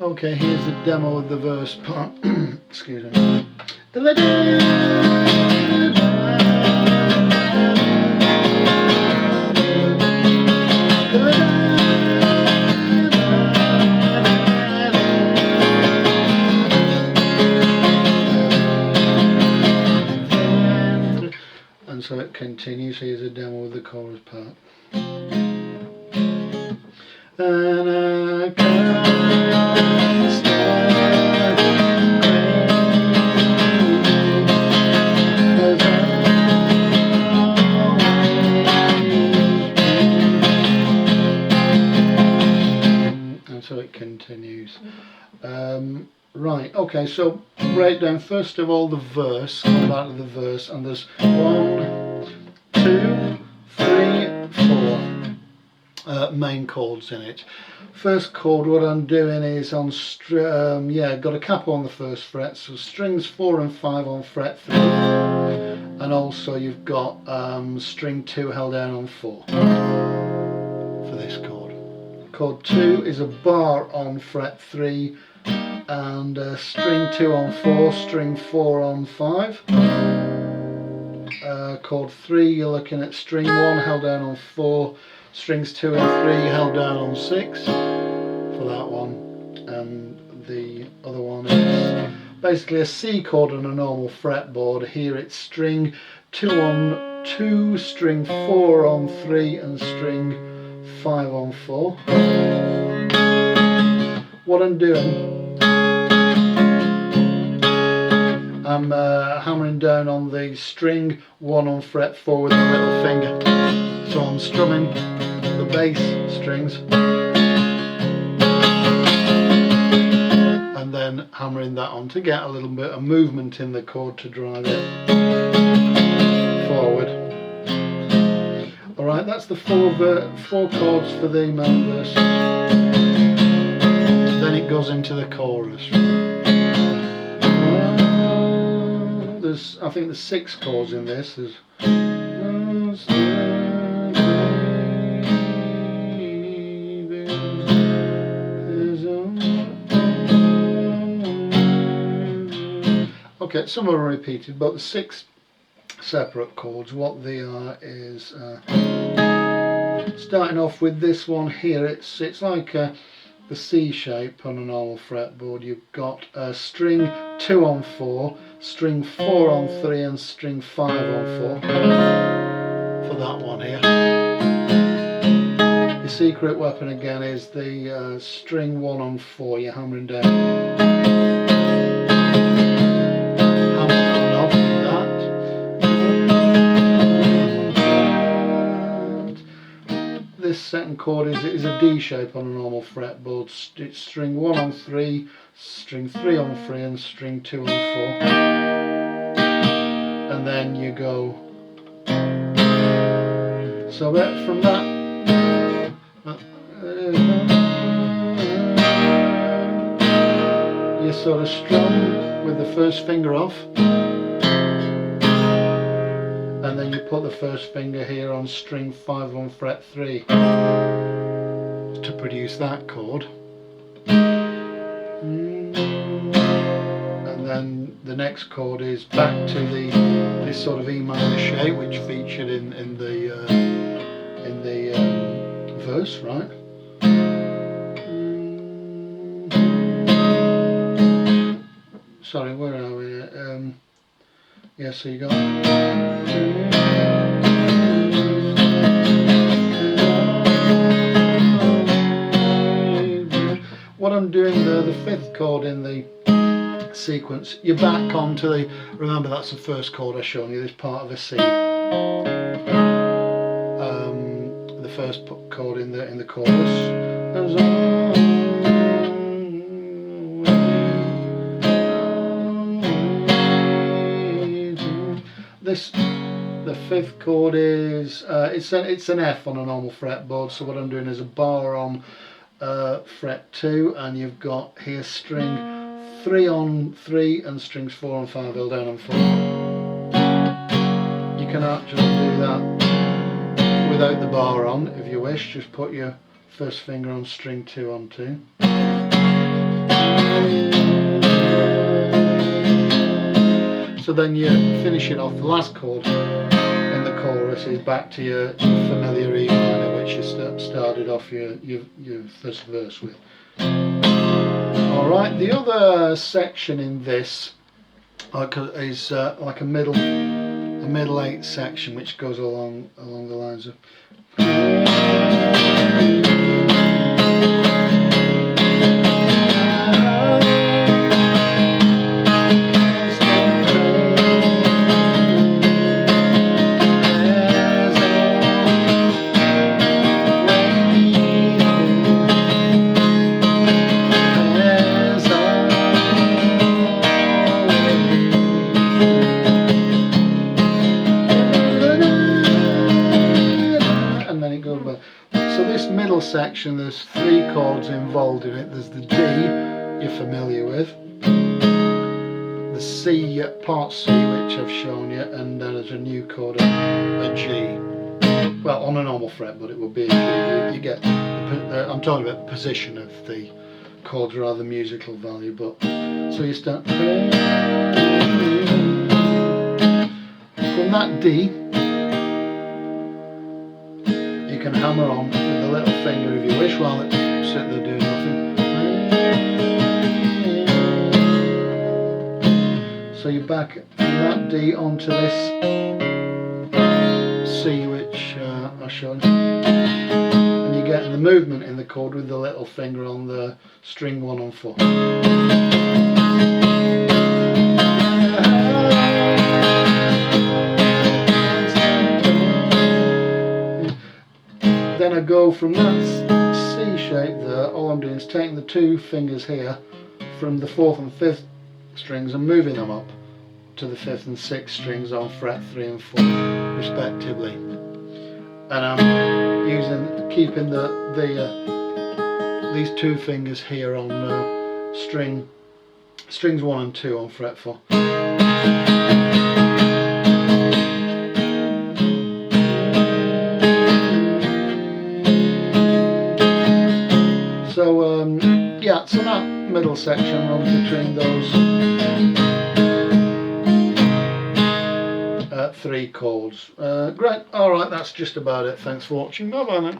Okay, here's the demo of the verse part. Excuse me. And so it continues. Here's a demo of the chorus part. And I can't stop and so it continues. Right, okay, so break down first of all the verse, come back to the verse, and there's 1, 2, 3, 4 main chords in it. First chord, what I'm doing is on got a capo on the first fret, so strings 4 and 5 on fret 3, and also you've got string 2 held down on 4 for this chord. Chord 2 is a bar on fret 3 and string 2 on 4, string 4 on 5. Chord 3, you're looking at string 1 held down on 4, strings 2 and 3 held down on 6 for that one, and the other one is basically a C chord on a normal fretboard. Here it's string 2 on 2, string 4 on 3 and string 5 on 4. What I'm doing, I'm hammering down on the string 1 on fret 4 with my little finger. So I'm strumming the bass strings and then hammering that on to get a little bit of movement in the chord to drive it forward. Alright, that's the four chords for the main verse. Then it goes into the chorus. I think there's 6 chords in this. Okay, some are repeated, but the 6 separate chords, what they are is starting off with this one here. It's like the C shape on a normal fretboard. You've got string 2 on 4, string 4 on 3 and string 5 on 4 for that one here. Your secret weapon again is the string 1 on 4, you're hammering down. Hammering on and off with that. This second chord is a D shape on a normal fretboard. It's string 1 on 3, string 3 on 3 and string 2 on 4. And then you go. So that from that you sort of strum with the first finger off. And then you put the first finger here on string 5 on fret 3 to produce that chord. And then the next chord is back to this sort of E minor shape which featured in the verse, right? Sorry, where are we? Yeah, so you got. What I'm doing there, the 5th chord in the sequence, you're back onto the. Remember, that's the first chord I've shown you. This part of a C. The first chord in the chorus. The 5th chord is it's an F on a normal fretboard. So what I'm doing is a bar on fret 2, and you've got here string 3 on 3 and strings 4 on 5 held down on 4. You can actually do that without the bar on if you wish. Just put your first finger on string 2 on 2. So then you finish it off. The last chord in the chorus is back to your familiar E minor, which you started off your first verse with. Alright, the other section in this is like a middle 8 section, which goes along the lines of middle section. There's 3 chords involved in it. There's the D, you're familiar with, the C, part C, which I've shown you, and then there's a new chord, a G. Well, on a normal fret, but it will be, you get, I'm talking about the position of the chords rather than musical value, but, so you start from that D, you can hammer on with the little finger if you wish while it's sitting there doing nothing. So you're back from that D onto this C, which I showed you. And you're getting the movement in the chord with the little finger on the string 1 and 4. Then I go from that C shape there. All I'm doing is taking the 2 fingers here from the 4th and 5th strings and moving them up to the 5th and 6th strings on fret 3 and 4 respectively. And I'm keeping these 2 fingers here on strings 1 and 2 on fret 4. So yeah, so that middle section runs between those 3 chords. Great, alright, that's just about it. Thanks for watching. Bye bye then.